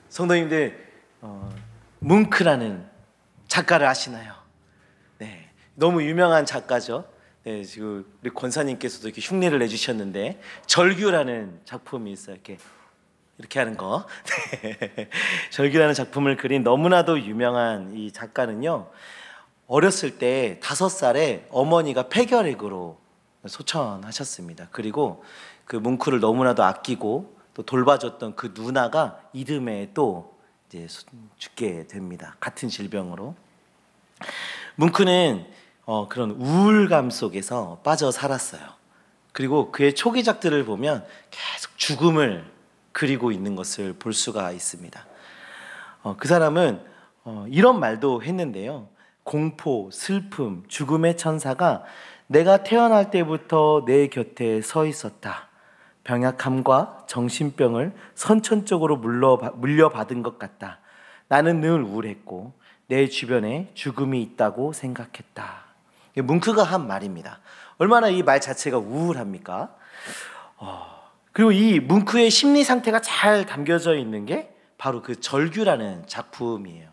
성도님들, 뭉크라는 작가를 아시나요? 네, 너무 유명한 작가죠. 네, 지금 우리 권사님께서도 이렇게 흉내를 내주셨는데, 절규라는 작품이 있어요. 이렇게 하는 거. 네. 절규라는 작품을 그린 너무나도 유명한 이 작가는요, 어렸을 때 5살에 어머니가 폐결핵으로 소천하셨습니다. 그리고 그 뭉크를 너무나도 아끼고 또 돌봐줬던 그 누나가 이듬해 또 이제 죽게 됩니다. 같은 질병으로. 뭉크는 그런 우울감 속에서 빠져 살았어요. 그리고 그의 초기작들을 보면 계속 죽음을 그리고 있는 것을 볼 수가 있습니다. 그 사람은 이런 말도 했는데요. 공포, 슬픔, 죽음의 천사가 내가 태어날 때부터 내 곁에 서 있었다. 병약함과 정신병을 선천적으로 물려받은 것 같다. 나는 늘 우울했고 내 주변에 죽음이 있다고 생각했다. 뭉크가 한 말입니다. 얼마나 이 말 자체가 우울합니까? 그리고 이 뭉크의 심리 상태가 잘 담겨져 있는 게 바로 그 절규라는 작품이에요.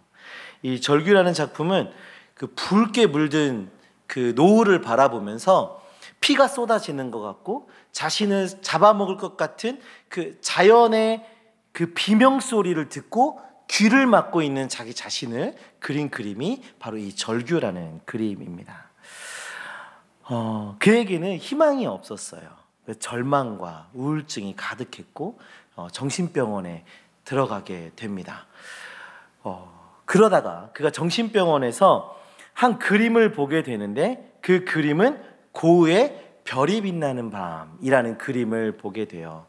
이 절규라는 작품은 그 붉게 물든 그 노을을 바라보면서 피가 쏟아지는 것 같고 자신을 잡아먹을 것 같은 그 자연의 그 비명 소리를 듣고 귀를 막고 있는 자기 자신을 그린 그림이 바로 이 절규라는 그림입니다. 그에게는 희망이 없었어요. 절망과 우울증이 가득했고 정신병원에 들어가게 됩니다. 그러다가 그가 정신병원에서 한 그림을 보게 되는데, 그 그림은 고흐의 별이 빛나는 밤이라는 그림을 보게 돼요.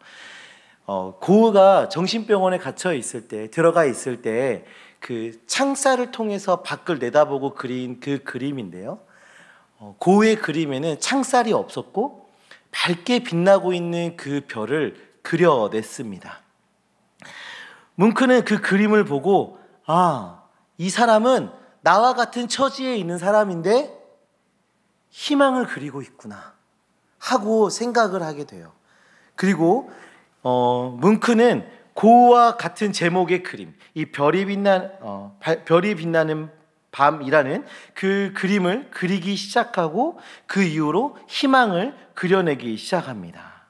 고흐가 정신병원에 들어가 있을 때 그 창살을 통해서 밖을 내다보고 그린 그 그림인데요. 고흐의 그림에는 창살이 없었고 밝게 빛나고 있는 그 별을 그려냈습니다. 뭉크는 그 그림을 보고 이 사람은 나와 같은 처지에 있는 사람인데 희망을 그리고 있구나 하고 생각을 하게 돼요. 그리고 뭉크는 고흐와 같은 제목의 그림, 이 별이 빛나는 밤이라는 그 그림을 그리기 시작하고 그 이후로 희망을 그려내기 시작합니다.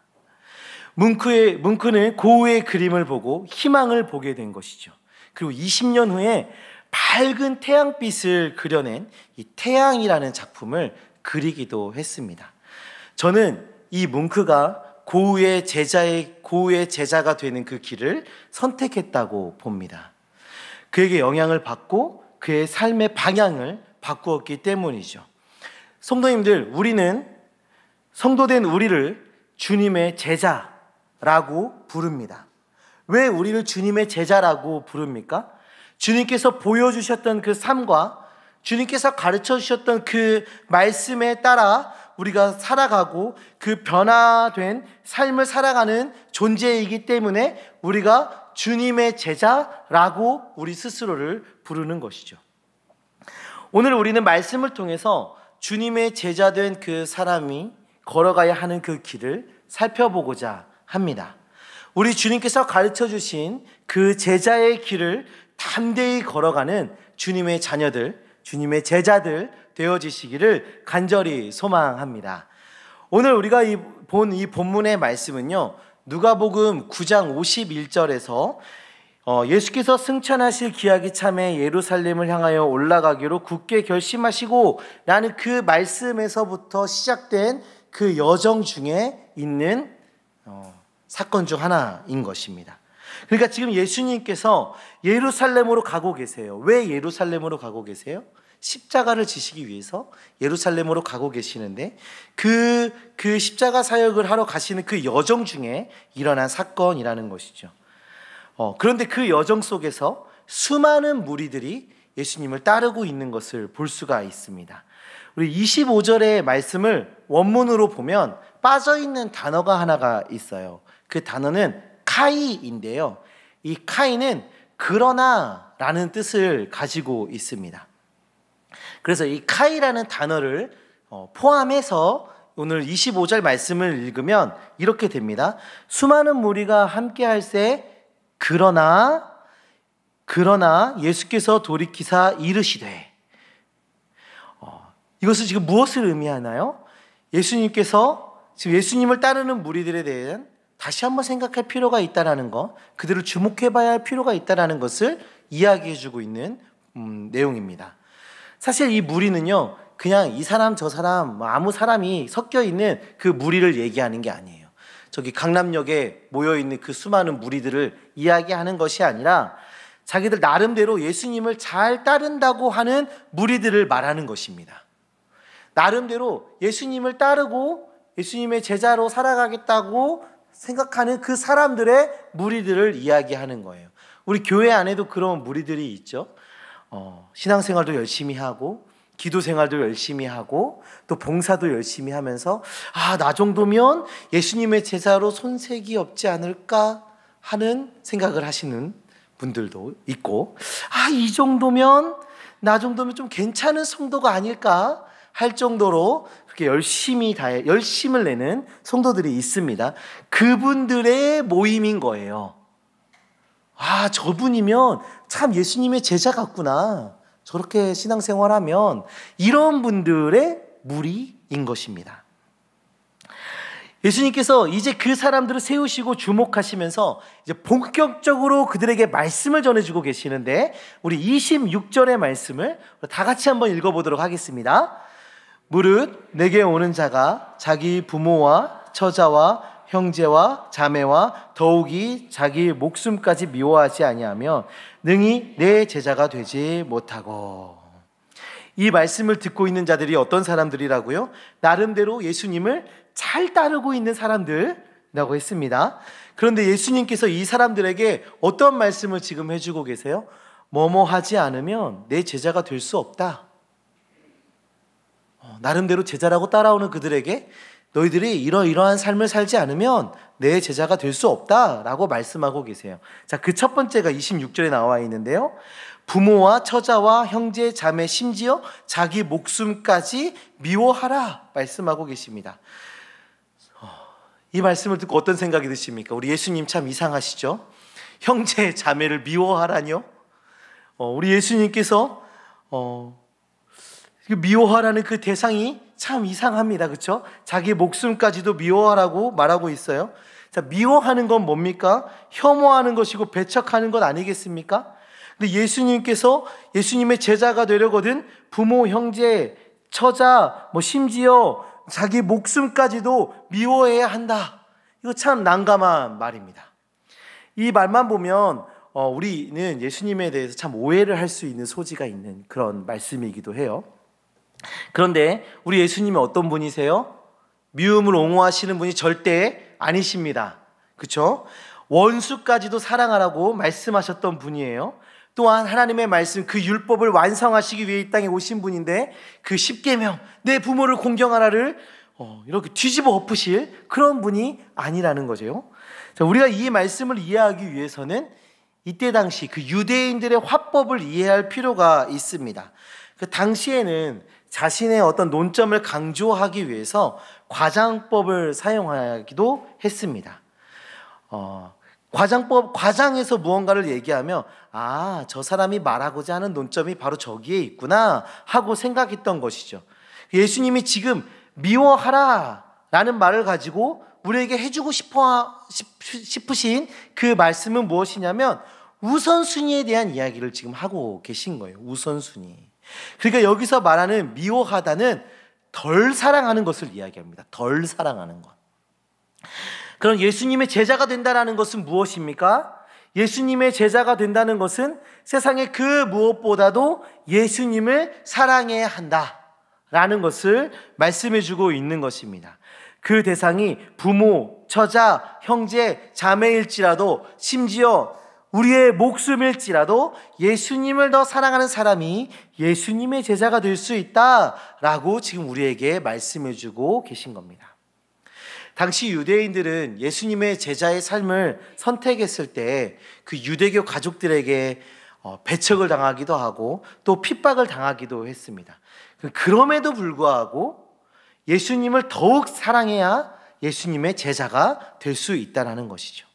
뭉크는 고흐의 그림을 보고 희망을 보게 된 것이죠. 그리고 20년 후에 밝은 태양빛을 그려낸 이 태양이라는 작품을 그리기도 했습니다. 저는 이 뭉크가 고흐의 제자가 되는 그 길을 선택했다고 봅니다. 그에게 영향을 받고 그의 삶의 방향을 바꾸었기 때문이죠. 성도님들, 우리는 성도된 우리를 주님의 제자라고 부릅니다. 왜 우리를 주님의 제자라고 부릅니까? 주님께서 보여주셨던 그 삶과 주님께서 가르쳐 주셨던 그 말씀에 따라 우리가 살아가고 그 변화된 삶을 살아가는 존재이기 때문에 우리가 주님의 제자라고 우리 스스로를 부르는 것이죠. 오늘 우리는 말씀을 통해서 주님의 제자된 그 사람이 걸어가야 하는 그 길을 살펴보고자 합니다. 우리 주님께서 가르쳐 주신 그 제자의 길을 담대히 걸어가는 주님의 자녀들, 주님의 제자들 되어지시기를 간절히 소망합니다. 오늘 우리가 본 이 본문의 말씀은요, 누가복음 9장 51절에서 예수께서 승천하실 기약이 차매 예루살렘을 향하여 올라가기로 굳게 결심하시고 라는 그 말씀에서부터 시작된 그 여정 중에 있는 사건 중 하나인 것입니다. 그러니까 지금 예수님께서 예루살렘으로 가고 계세요. 왜 예루살렘으로 가고 계세요? 십자가를 지시기 위해서 예루살렘으로 가고 계시는데 그 십자가 사역을 하러 가시는 그 여정 중에 일어난 사건이라는 것이죠. 그런데 그 여정 속에서 수많은 무리들이 예수님을 따르고 있는 것을 볼 수가 있습니다. 우리 25절의 말씀을 원문으로 보면 빠져있는 단어가 하나가 있어요. 그 단어는 카이인데요. 이 카이는 그러나 라는 뜻을 가지고 있습니다. 그래서 이 카이라는 단어를 포함해서 오늘 25절 말씀을 읽으면 이렇게 됩니다. 수많은 무리가 함께 할새 그러나 예수께서 돌이키사 이르시되, 이것은 지금 무엇을 의미하나요? 예수님께서 지금 예수님을 따르는 무리들에 대한 다시 한번 생각할 필요가 있다는 것, 그들을 주목해 봐야 할 필요가 있다는 것을 이야기해 주고 있는 내용입니다. 사실 이 무리는요, 그냥 이 사람 저 사람 아무 사람이 섞여 있는 그 무리를 얘기하는 게 아니에요. 저기 강남역에 모여있는 그 수많은 무리들을 이야기하는 것이 아니라 자기들 나름대로 예수님을 잘 따른다고 하는 무리들을 말하는 것입니다. 나름대로 예수님을 따르고 예수님의 제자로 살아가겠다고 생각하는 그 사람들의 무리들을 이야기하는 거예요. 우리 교회 안에도 그런 무리들이 있죠. 신앙생활도 열심히 하고 기도 생활도 열심히 하고 또 봉사도 열심히 하면서 나 정도면 예수님의 제자로 손색이 없지 않을까 하는 생각을 하시는 분들도 있고, 이 정도면 나 정도면 좀 괜찮은 성도가 아닐까 할 정도로 그렇게 열심을 내는 성도들이 있습니다. 그분들의 모임인 거예요. 저분이면 참 예수님의 제자 같구나, 저렇게 신앙생활하면, 이런 분들의 무리인 것입니다. 예수님께서 이제 그 사람들을 세우시고 주목하시면서 이제 본격적으로 그들에게 말씀을 전해주고 계시는데, 우리 26절의 말씀을 다 같이 한번 읽어보도록 하겠습니다. 무릇 내게 오는 자가 자기 부모와 처자와 형제와 자매와 더욱이 자기 목숨까지 미워하지 아니하면 능히 내 제자가 되지 못하고. 이 말씀을 듣고 있는 자들이 어떤 사람들이라고요? 나름대로 예수님을 잘 따르고 있는 사람들이라고 했습니다. 그런데 예수님께서 이 사람들에게 어떤 말씀을 지금 해주고 계세요? 뭐뭐 하지 않으면 내 제자가 될 수 없다. 나름대로 제자라고 따라오는 그들에게 너희들이 이러한 삶을 살지 않으면 내 제자가 될 수 없다라고 말씀하고 계세요. 자, 그 첫 번째가 26절에 나와 있는데요. 부모와 처자와 형제, 자매, 심지어 자기 목숨까지 미워하라 말씀하고 계십니다. 이 말씀을 듣고 어떤 생각이 드십니까? 우리 예수님 참 이상하시죠? 형제, 자매를 미워하라뇨? 우리 예수님께서 미워하라는 그 대상이 참 이상합니다. 그렇죠? 자기 목숨까지도 미워하라고 말하고 있어요. 자, 미워하는 건 뭡니까? 혐오하는 것이고 배척하는 것 아니겠습니까? 근데 예수님께서 예수님의 제자가 되려거든 부모, 형제, 처자, 심지어 자기 목숨까지도 미워해야 한다. 이거 참 난감한 말입니다. 이 말만 보면 우리는 예수님에 대해서 참 오해를 할 수 있는 소지가 있는 그런 말씀이기도 해요. 그런데 우리 예수님은 어떤 분이세요? 미움을 옹호하시는 분이 절대 아니십니다. 그렇죠? 원수까지도 사랑하라고 말씀하셨던 분이에요. 또한 하나님의 말씀, 그 율법을 완성하시기 위해 이 땅에 오신 분인데, 그 십계명, 내 부모를 공경하라를 이렇게 뒤집어 엎으실 그런 분이 아니라는 거죠. 자, 우리가 이 말씀을 이해하기 위해서는 이때 당시 그 유대인들의 화법을 이해할 필요가 있습니다. 그 당시에는 자신의 어떤 논점을 강조하기 위해서 과장법을 사용하기도 했습니다. 과장에서 무언가를 얘기하면 저 사람이 말하고자 하는 논점이 바로 저기에 있구나 하고 생각했던 것이죠. 예수님이 지금 미워하라 라는 말을 가지고 우리에게 해주고 싶으신 그 말씀은 무엇이냐면 우선순위에 대한 이야기를 지금 하고 계신 거예요. 우선순위. 그러니까 여기서 말하는 미워하다는 덜 사랑하는 것을 이야기합니다. 덜 사랑하는 것. 그럼 예수님의 제자가 된다는 것은 무엇입니까? 예수님의 제자가 된다는 것은 세상의 그 무엇보다도 예수님을 사랑해야 한다라는 것을 말씀해주고 있는 것입니다. 그 대상이 부모, 처자, 형제, 자매일지라도 심지어 우리의 목숨일지라도 예수님을 더 사랑하는 사람이 예수님의 제자가 될 수 있다라고 지금 우리에게 말씀해주고 계신 겁니다. 당시 유대인들은 예수님의 제자의 삶을 선택했을 때 그 유대교 가족들에게 배척을 당하기도 하고 또 핍박을 당하기도 했습니다. 그럼에도 불구하고 예수님을 더욱 사랑해야 예수님의 제자가 될 수 있다는 것이죠.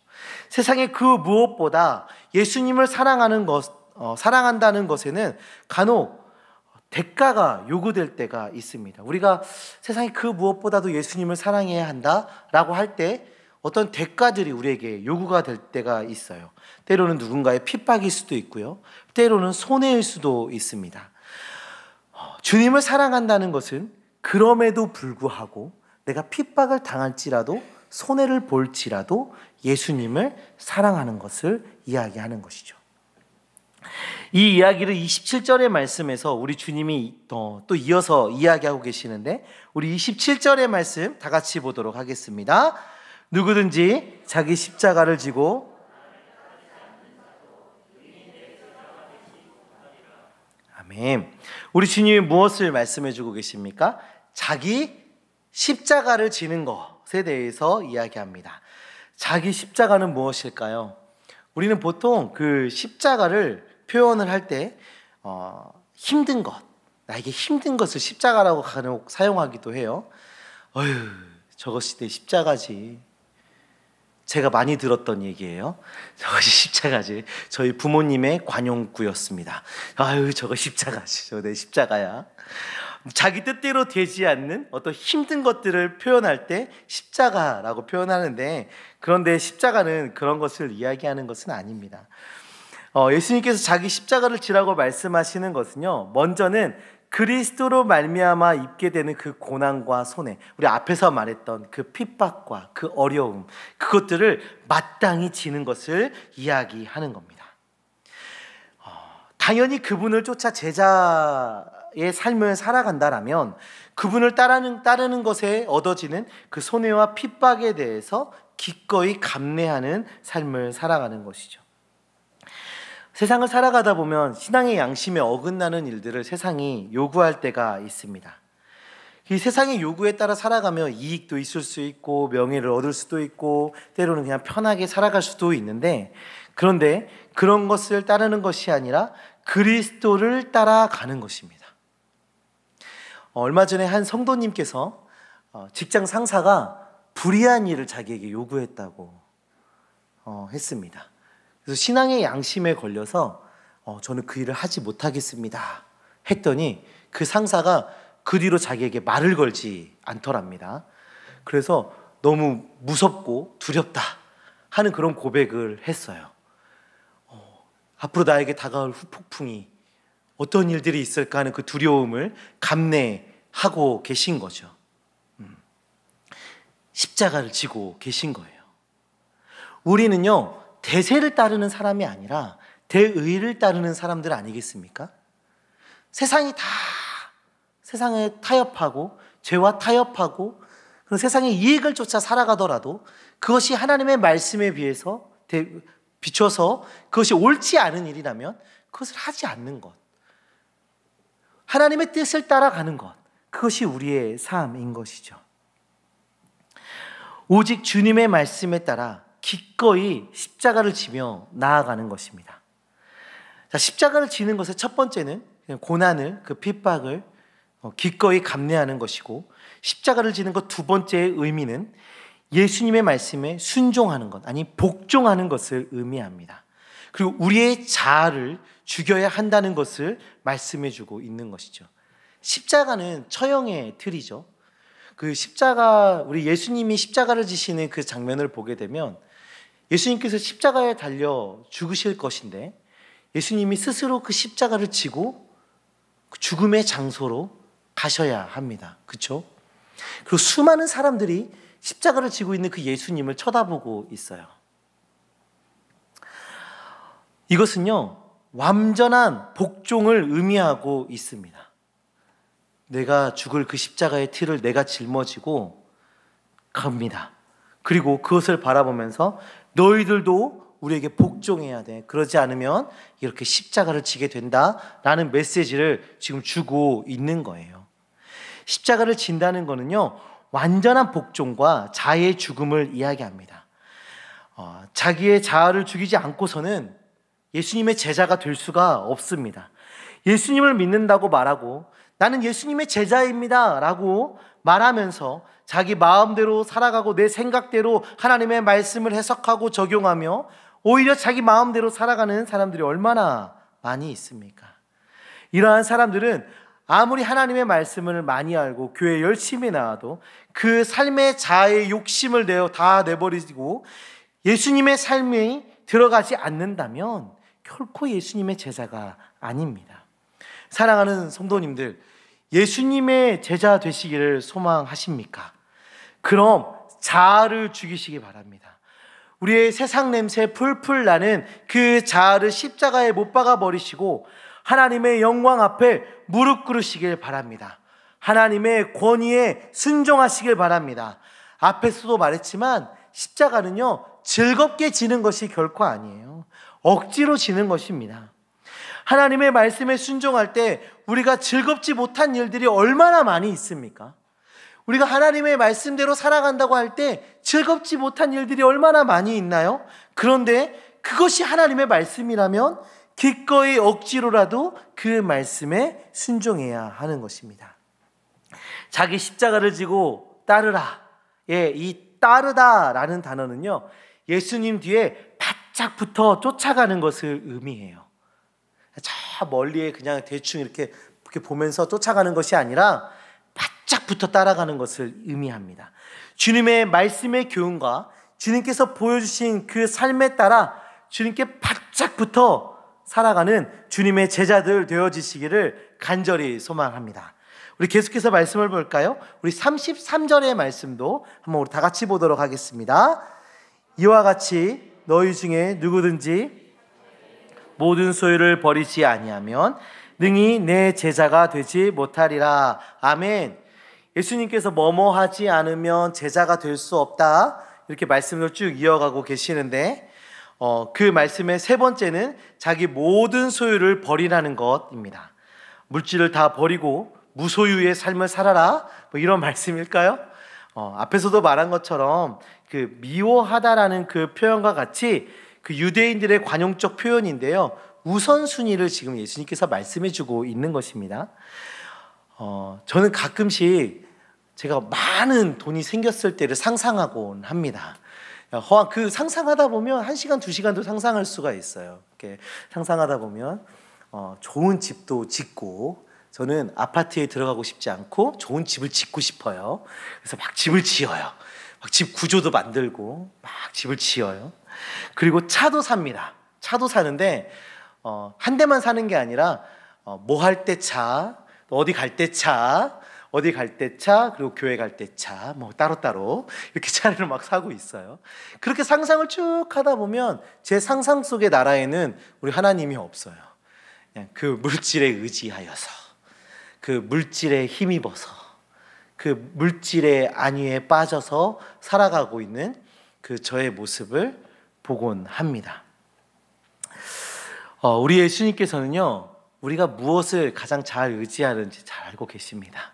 세상의 그 무엇보다 예수님을 사랑한다는 것에는 간혹 대가가 요구될 때가 있습니다. 우리가 세상의 그 무엇보다도 예수님을 사랑해야 한다라고 할 때 어떤 대가들이 우리에게 요구가 될 때가 있어요. 때로는 누군가의 핍박일 수도 있고요. 때로는 손해일 수도 있습니다. 주님을 사랑한다는 것은 그럼에도 불구하고 내가 핍박을 당할지라도 손해를 볼지라도 예수님을 사랑하는 것을 이야기하는 것이죠. 이 이야기를 27절의 말씀에서 우리 주님이 또 이어서 이야기하고 계시는데, 우리 27절의 말씀 다 같이 보도록 하겠습니다. 누구든지 자기 십자가를 지고 아멘. 우리 주님이 무엇을 말씀해 주고 계십니까? 자기 십자가를 지는 것에 대해서 이야기합니다. 자기 십자가는 무엇일까요? 우리는 보통 그 십자가를 표현을 할 때 힘든 것, 나에게 힘든 것을 십자가라고 간혹 사용하기도 해요. 어휴, 저것이 내 십자가지. 제가 많이 들었던 얘기예요. 저것이 십자가지. 저희 부모님의 관용구였습니다. 아유, 저거 십자가지. 저거 내 십자가야. 자기 뜻대로 되지 않는 어떤 힘든 것들을 표현할 때 십자가라고 표현하는데, 그런데 십자가는 그런 것을 이야기하는 것은 아닙니다. 예수님께서 자기 십자가를 지라고 말씀하시는 것은요, 먼저는 그리스도로 말미암아 입게 되는 그 고난과 손해, 우리 앞에서 말했던 그 핍박과 그 어려움, 그것들을 마땅히 지는 것을 이야기하는 겁니다. 당연히 그분을 쫓아 제자의 삶을 살아간다라면 그분을 따르는 것에 얻어지는 그 손해와 핍박에 대해서 기꺼이 감내하는 삶을 살아가는 것이죠. 세상을 살아가다 보면 신앙의 양심에 어긋나는 일들을 세상이 요구할 때가 있습니다. 이 세상의 요구에 따라 살아가며 이익도 있을 수 있고 명예를 얻을 수도 있고 때로는 그냥 편하게 살아갈 수도 있는데, 그런데 그런 것을 따르는 것이 아니라 그리스도를 따라가는 것입니다. 얼마 전에 한 성도님께서 직장 상사가 불의한 일을 자기에게 요구했다고 했습니다. 그래서 신앙의 양심에 걸려서 저는 그 일을 하지 못하겠습니다 했더니 그 상사가 그 뒤로 자기에게 말을 걸지 않더랍니다. 그래서 너무 무섭고 두렵다 하는 그런 고백을 했어요. 앞으로 나에게 다가올 후폭풍이 어떤 일들이 있을까 하는 그 두려움을 감내하고 계신 거죠. 십자가를 지고 계신 거예요. 우리는요, 대세를 따르는 사람이 아니라 대의를 따르는 사람들 아니겠습니까? 세상에 타협하고 죄와 타협하고 그런 세상의 이익을 쫓아 살아가더라도 그것이 하나님의 말씀에 비춰서 그것이 옳지 않은 일이라면 그것을 하지 않는 것, 하나님의 뜻을 따라가는 것, 그것이 우리의 삶인 것이죠. 오직 주님의 말씀에 따라 기꺼이 십자가를 지며 나아가는 것입니다. 자, 십자가를 지는 것의 첫 번째는 고난을, 그 핍박을 기꺼이 감내하는 것이고, 십자가를 지는 것 두 번째의 의미는 예수님의 말씀에 순종하는 것, 아니 복종하는 것을 의미합니다. 그리고 우리의 자아를 죽여야 한다는 것을 말씀해주고 있는 것이죠. 십자가는 처형의 틀이죠. 그 십자가, 우리 예수님이 십자가를 지시는 그 장면을 보게 되면 예수님께서 십자가에 달려 죽으실 것인데 예수님이 스스로 그 십자가를 지고 죽음의 장소로 가셔야 합니다. 그렇죠? 그리고 수많은 사람들이 십자가를 지고 있는 그 예수님을 쳐다보고 있어요. 이것은요, 완전한 복종을 의미하고 있습니다. 내가 죽을 그 십자가의 틀을 내가 짊어지고 갑니다. 그리고 그것을 바라보면서 너희들도 우리에게 복종해야 돼. 그러지 않으면 이렇게 십자가를 지게 된다라는 메시지를 지금 주고 있는 거예요. 십자가를 진다는 거는요, 완전한 복종과 자아의 죽음을 이야기합니다. 자기의 자아를 죽이지 않고서는 예수님의 제자가 될 수가 없습니다. 예수님을 믿는다고 말하고 나는 예수님의 제자입니다 라고 말하면서 자기 마음대로 살아가고 내 생각대로 하나님의 말씀을 해석하고 적용하며 오히려 자기 마음대로 살아가는 사람들이 얼마나 많이 있습니까? 이러한 사람들은 아무리 하나님의 말씀을 많이 알고 교회에 열심히 나와도 그 삶의 자아의 욕심을 다 내버리고 예수님의 삶이 들어가지 않는다면 결코 예수님의 제자가 아닙니다. 사랑하는 성도님들, 예수님의 제자 되시기를 소망하십니까? 그럼 자아를 죽이시기 바랍니다. 우리의 세상 냄새 풀풀 나는 그 자아를 십자가에 못 박아 버리시고 하나님의 영광 앞에 무릎 꿇으시길 바랍니다. 하나님의 권위에 순종하시길 바랍니다. 앞에서도 말했지만 십자가는요, 즐겁게 지는 것이 결코 아니에요. 억지로 지는 것입니다. 하나님의 말씀에 순종할 때 우리가 즐겁지 못한 일들이 얼마나 많이 있습니까? 우리가 하나님의 말씀대로 살아간다고 할 때 즐겁지 못한 일들이 얼마나 많이 있나요? 그런데 그것이 하나님의 말씀이라면 기꺼이 억지로라도 그 말씀에 순종해야 하는 것입니다. 자기 십자가를 지고 따르라. 이 따르다라는 단어는요, 예수님 뒤에 바짝 붙어 쫓아가는 것을 의미해요. 저 멀리에 그냥 대충 이렇게 보면서 쫓아가는 것이 아니라 바짝 붙어 따라가는 것을 의미합니다. 주님의 말씀의 교훈과 주님께서 보여주신 그 삶에 따라 주님께 바짝 붙어 살아가는 주님의 제자들 되어지시기를 간절히 소망합니다. 우리 계속해서 말씀을 볼까요? 우리 33절의 말씀도 한번 우리 다 같이 보도록 하겠습니다. 이와 같이 너희 중에 누구든지 모든 소유를 버리지 아니하면 능히 내 제자가 되지 못하리라. 아멘. 예수님께서 뭐뭐 하지 않으면 제자가 될 수 없다, 이렇게 말씀을 쭉 이어가고 계시는데 그 말씀의 세 번째는 자기 모든 소유를 버리라는 것입니다. 물질을 다 버리고 무소유의 삶을 살아라, 뭐 이런 말씀일까요? 앞에서도 말한 것처럼 그 미워하다라는 그 표현과 같이 그 유대인들의 관용적 표현인데요, 우선순위를 지금 예수님께서 말씀해주고 있는 것입니다. 저는 가끔씩 제가 많은 돈이 생겼을 때를 상상하곤 합니다. 그 상상하다 보면 1시간, 2시간도 상상할 수가 있어요. 이렇게 상상하다 보면 좋은 집도 짓고, 저는 아파트에 들어가고 싶지 않고 좋은 집을 짓고 싶어요. 그래서 막 집을 지어요. 막 집 구조도 만들고 막 집을 지어요. 그리고 차도 삽니다. 차도 사는데 한 대만 사는 게 아니라 뭐 할 때 차, 어디 갈 때 차, 어디 갈 때 차, 그리고 교회 갈 때 차, 뭐 따로따로 이렇게 차를 막 사고 있어요. 그렇게 상상을 쭉 하다 보면 제 상상 속의 나라에는 우리 하나님이 없어요. 그냥 그 물질에 의지하여서, 그 물질에 힘입어서, 그 물질의 안위에 빠져서 살아가고 있는 그 저의 모습을 보곤 합니다. 우리 예수님께서는요, 우리가 무엇을 가장 잘 의지하는지 잘 알고 계십니다.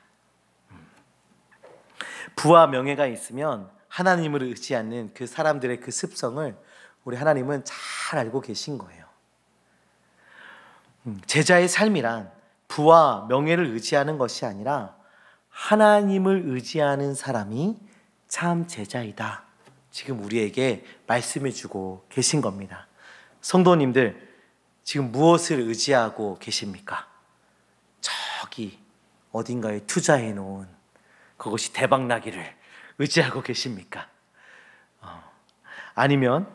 부와 명예가 있으면 하나님을 의지 않는 그 사람들의 그 습성을 우리 하나님은 잘 알고 계신 거예요. 제자의 삶이란 부와 명예를 의지하는 것이 아니라 하나님을 의지하는 사람이 참 제자이다, 지금 우리에게 말씀해주고 계신 겁니다. 성도님들, 지금 무엇을 의지하고 계십니까? 저기 어딘가에 투자해 놓은 그것이 대박나기를 의지하고 계십니까? 아니면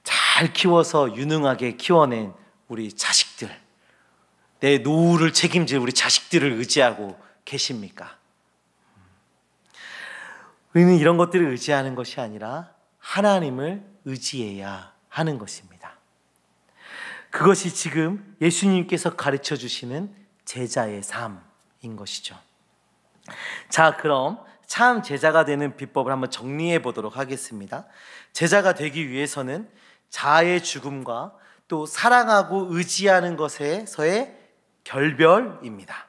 잘 키워서 유능하게 키워낸 우리 자식들, 내 노후를 책임질 우리 자식들을 의지하고 계십니까? 우리는 이런 것들을 의지하는 것이 아니라 하나님을 의지해야 하는 것입니다. 그것이 지금 예수님께서 가르쳐 주시는 제자의 삶인 것이죠. 자, 그럼 참 제자가 되는 비법을 한번 정리해 보도록 하겠습니다. 제자가 되기 위해서는 자아의 죽음과 또 사랑하고 의지하는 것에서의 결별입니다.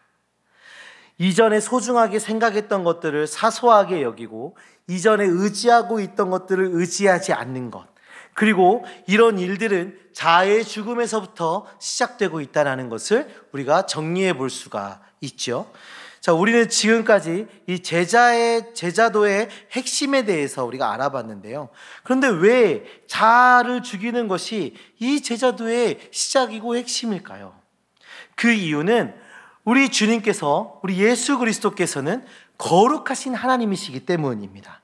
이전에 소중하게 생각했던 것들을 사소하게 여기고 이전에 의지하고 있던 것들을 의지하지 않는 것, 그리고 이런 일들은 자아의 죽음에서부터 시작되고 있다는 것을 우리가 정리해 볼 수가 있죠. 자, 우리는 지금까지 이 제자도의 핵심에 대해서 우리가 알아봤는데요. 그런데 왜 자아를 죽이는 것이 이 제자도의 시작이고 핵심일까요? 그 이유는 우리 주님께서, 우리 예수 그리스도께서는 거룩하신 하나님이시기 때문입니다.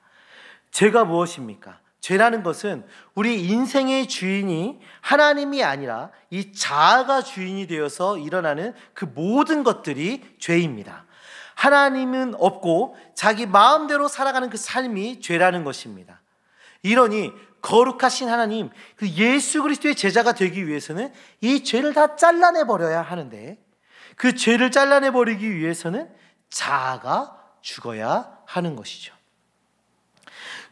죄가 무엇입니까? 죄라는 것은 우리 인생의 주인이 하나님이 아니라 이 자아가 주인이 되어서 일어나는 그 모든 것들이 죄입니다. 하나님은 없고 자기 마음대로 살아가는 그 삶이 죄라는 것입니다. 이러니 거룩하신 하나님, 그 예수 그리스도의 제자가 되기 위해서는 이 죄를 다 잘라내버려야 하는데, 그 죄를 잘라내버리기 위해서는 자아가 죽어야 하는 것이죠.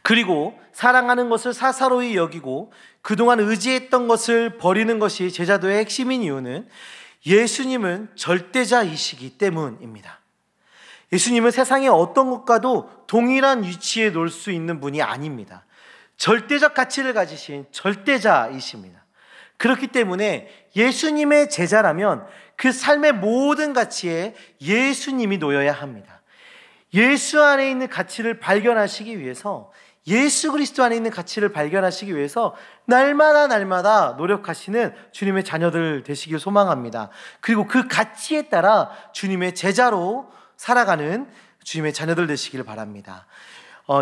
그리고 사랑하는 것을 사사로이 여기고 그동안 의지했던 것을 버리는 것이 제자도의 핵심인 이유는 예수님은 절대자이시기 때문입니다. 예수님은 세상의 어떤 것과도 동일한 위치에 놓을 수 있는 분이 아닙니다. 절대적 가치를 가지신 절대자이십니다. 그렇기 때문에 예수님의 제자라면 그 삶의 모든 가치에 예수님이 놓여야 합니다. 예수 안에 있는 가치를 발견하시기 위해서, 예수 그리스도 안에 있는 가치를 발견하시기 위해서 날마다 노력하시는 주님의 자녀들 되시길 소망합니다. 그리고 그 가치에 따라 주님의 제자로 살아가는 주님의 자녀들 되시길 바랍니다.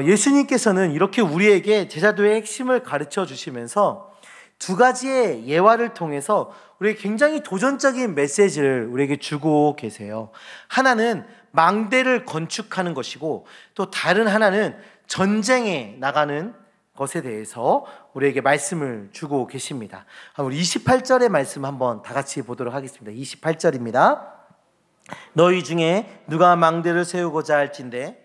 예수님께서는 이렇게 우리에게 제자도의 핵심을 가르쳐 주시면서 두 가지의 예화를 통해서 우리에게 굉장히 도전적인 메시지를 우리에게 주고 계세요. 하나는 망대를 건축하는 것이고, 또 다른 하나는 전쟁에 나가는 것에 대해서 우리에게 말씀을 주고 계십니다. 우리 28절의 말씀 한번 다 같이 보도록 하겠습니다. 28절입니다. 너희 중에 누가 망대를 세우고자 할진대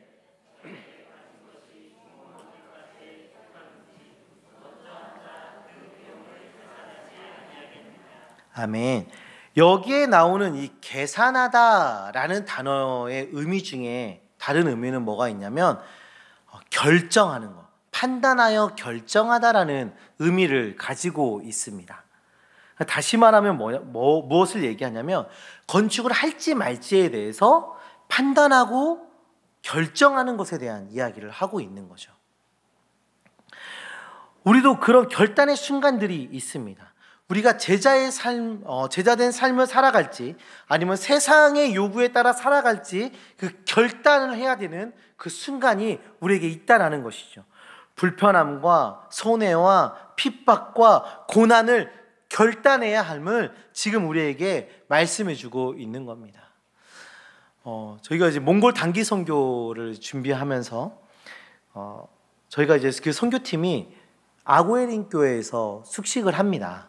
아멘. 여기에 나오는 이 계산하다라는 단어의 의미 중에 다른 의미는 뭐가 있냐면 결정하는 것, 판단하여 결정하다라는 의미를 가지고 있습니다. 다시 말하면 무엇을 얘기하냐면 건축을 할지 말지에 대해서 판단하고 결정하는 것에 대한 이야기를 하고 있는 거죠. 우리도 그런 결단의 순간들이 있습니다. 우리가 제자된 삶을 살아갈지 아니면 세상의 요구에 따라 살아갈지 그 결단을 해야 되는 그 순간이 우리에게 있다라는 것이죠. 불편함과 손해와 핍박과 고난을 결단해야 함을 지금 우리에게 말씀해주고 있는 겁니다. 저희가 이제 몽골 단기 선교를 준비하면서 저희가 이제 그 선교팀이 아고에린 교회에서 숙식을 합니다.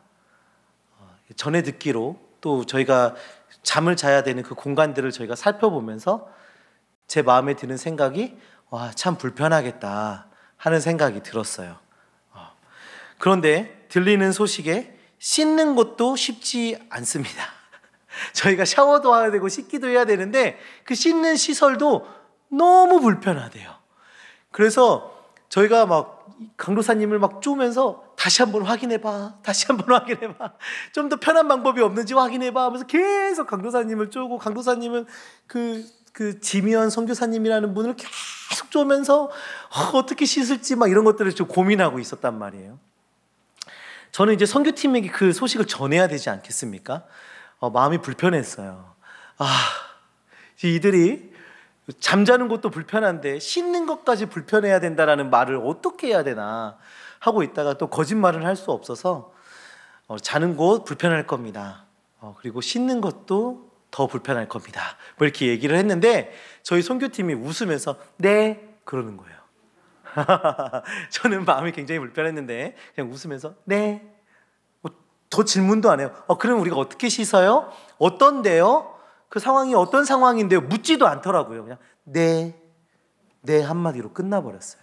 전에 듣기로 또 저희가 잠을 자야 되는 그 공간들을 저희가 살펴보면서 제 마음에 드는 생각이 와, 참 불편하겠다 하는 생각이 들었어요. 그런데 들리는 소식에 씻는 것도 쉽지 않습니다. 저희가 샤워도 해야 되고 씻기도 해야 되는데 그 씻는 시설도 너무 불편하대요. 그래서 저희가 막 강도사님을 막 쪼면서 다시 한번 확인해봐, 좀 더 편한 방법이 없는지 확인해봐 하면서 계속 강도사님을 쪼고, 강도사님은 그 지미연 선교사님이라는 분을 계속 쪼면서 어떻게 씻을지 막 이런 것들을 좀 고민하고 있었단 말이에요. 저는 이제 선교팀에게 그 소식을 전해야 되지 않겠습니까? 마음이 불편했어요. 이들이 잠자는 것도 불편한데 씻는 것까지 불편해야 된다라는 말을 어떻게 해야 되나 하고 있다가 또 거짓말을 할 수 없어서 자는 곳 불편할 겁니다. 그리고 씻는 것도 더 불편할 겁니다. 뭐 이렇게 얘기를 했는데 저희 선교팀이 웃으면서 네 그러는 거예요. 저는 마음이 굉장히 불편했는데 그냥 웃으면서 네. 더 질문도 안 해요. 그럼 우리가 어떻게 씻어요? 어떤데요? 그 상황이 어떤 상황인데요? 묻지도 않더라고요. 그냥 네 한마디로 끝나버렸어요.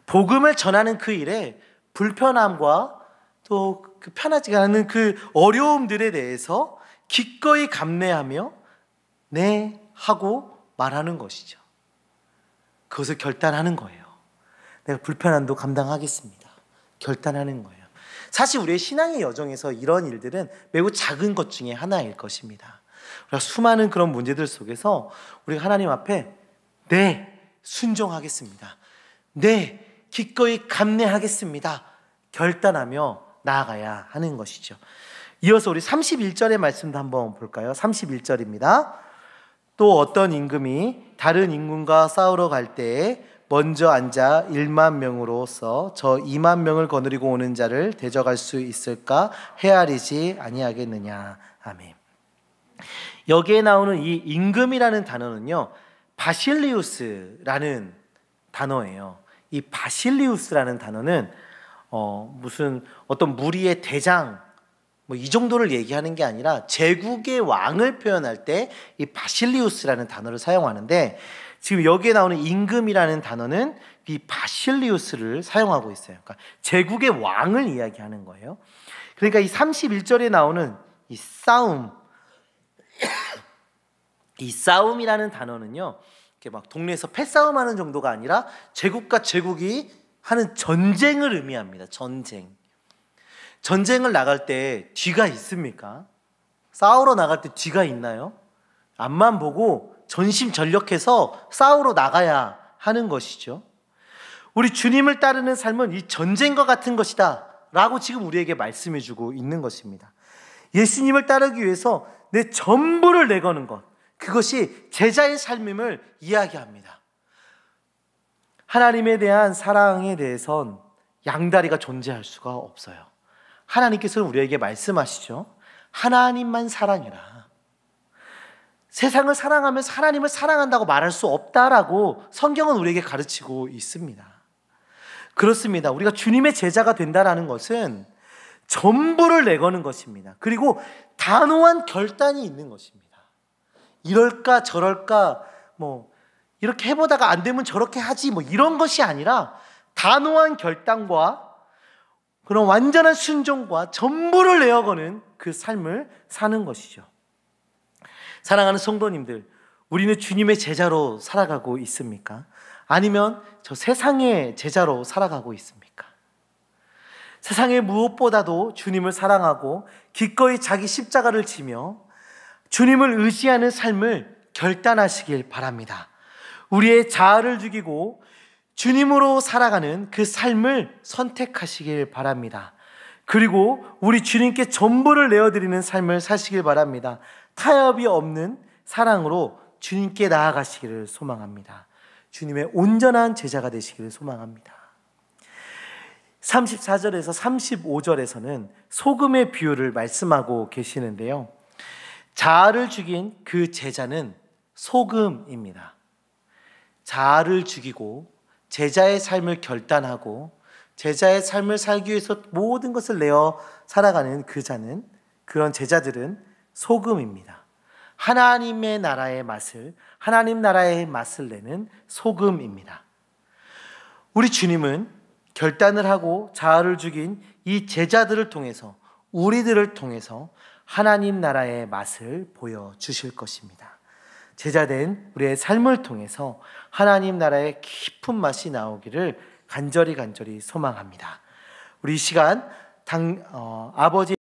복음을 전하는 그 일에 불편함과 또 그 편하지가 않은 그 어려움들에 대해서 기꺼이 감내하며 네 하고 말하는 것이죠. 그것을 결단하는 거예요. 내가 불편함도 감당하겠습니다. 결단하는 거예요. 사실 우리의 신앙의 여정에서 이런 일들은 매우 작은 것 중에 하나일 것입니다. 우리가 수많은 그런 문제들 속에서 우리가 하나님 앞에 네, 순종하겠습니다. 네, 기꺼이 감내하겠습니다. 결단하며 나아가야 하는 것이죠. 이어서 우리 31절의 말씀도 한번 볼까요? 31절입니다. 또 어떤 임금이 다른 임금과 싸우러 갈 때에 먼저 앉아 1만 명으로서 저 2만 명을 거느리고 오는 자를 대적할 수 있을까 헤아리지 아니하겠느냐. 아멘. 여기에 나오는 이 임금이라는 단어는요, 바실리우스라는 단어예요. 이 바실리우스라는 단어는 무슨 어떤 무리의 대장 뭐 이 정도를 얘기하는 게 아니라 제국의 왕을 표현할 때 이 바실리우스라는 단어를 사용하는데, 지금 여기에 나오는 임금이라는 단어는 이 바실리우스를 사용하고 있어요. 그러니까 제국의 왕을 이야기하는 거예요. 그러니까 이 31절에 나오는 이 싸움, 이 싸움이라는 단어는요, 이렇게 막 동네에서 패싸움하는 정도가 아니라 제국과 제국이 하는 전쟁을 의미합니다. 전쟁을 나갈 때 뒤가 있습니까? 싸우러 나갈 때 뒤가 있나요? 앞만 보고 전심전력해서 싸우러 나가야 하는 것이죠. 우리 주님을 따르는 삶은 이 전쟁과 같은 것이다 라고 지금 우리에게 말씀해 주고 있는 것입니다. 예수님을 따르기 위해서 내 전부를 내거는 것, 그것이 제자의 삶임을 이야기합니다. 하나님에 대한 사랑에 대해선 양다리가 존재할 수가 없어요. 하나님께서는 우리에게 말씀하시죠. 하나님만 사랑해라. 세상을 사랑하면서 하나님을 사랑한다고 말할 수 없다라고 성경은 우리에게 가르치고 있습니다. 그렇습니다. 우리가 주님의 제자가 된다는 것은 전부를 내거는 것입니다. 그리고 단호한 결단이 있는 것입니다. 이럴까 저럴까 뭐 이렇게 해보다가 안 되면 저렇게 하지 뭐 이런 것이 아니라 단호한 결단과 그런 완전한 순종과 전부를 내어거는 그 삶을 사는 것이죠. 사랑하는 성도님들, 우리는 주님의 제자로 살아가고 있습니까? 아니면 저 세상의 제자로 살아가고 있습니까? 세상의 무엇보다도 주님을 사랑하고 기꺼이 자기 십자가를 지며 주님을 의지하는 삶을 결단하시길 바랍니다. 우리의 자아를 죽이고 주님으로 살아가는 그 삶을 선택하시길 바랍니다. 그리고 우리 주님께 전부를 내어드리는 삶을 사시길 바랍니다. 타협이 없는 사랑으로 주님께 나아가시기를 소망합니다. 주님의 온전한 제자가 되시기를 소망합니다. 34절에서 35절에서는 소금의 비유를 말씀하고 계시는데요, 자아를 죽인 그 제자는 소금입니다. 자아를 죽이고 제자의 삶을 결단하고 제자의 삶을 살기 위해서 모든 것을 내어 살아가는 그 자는, 그런 제자들은 소금입니다. 하나님의 나라의 맛을, 하나님 나라의 맛을 내는 소금입니다. 우리 주님은 결단을 하고 자아를 죽인 이 제자들을 통해서, 우리들을 통해서 하나님 나라의 맛을 보여주실 것입니다. 제자된 우리의 삶을 통해서 하나님 나라의 깊은 맛이 나오기를 간절히 소망합니다. 우리 이 시간 아버지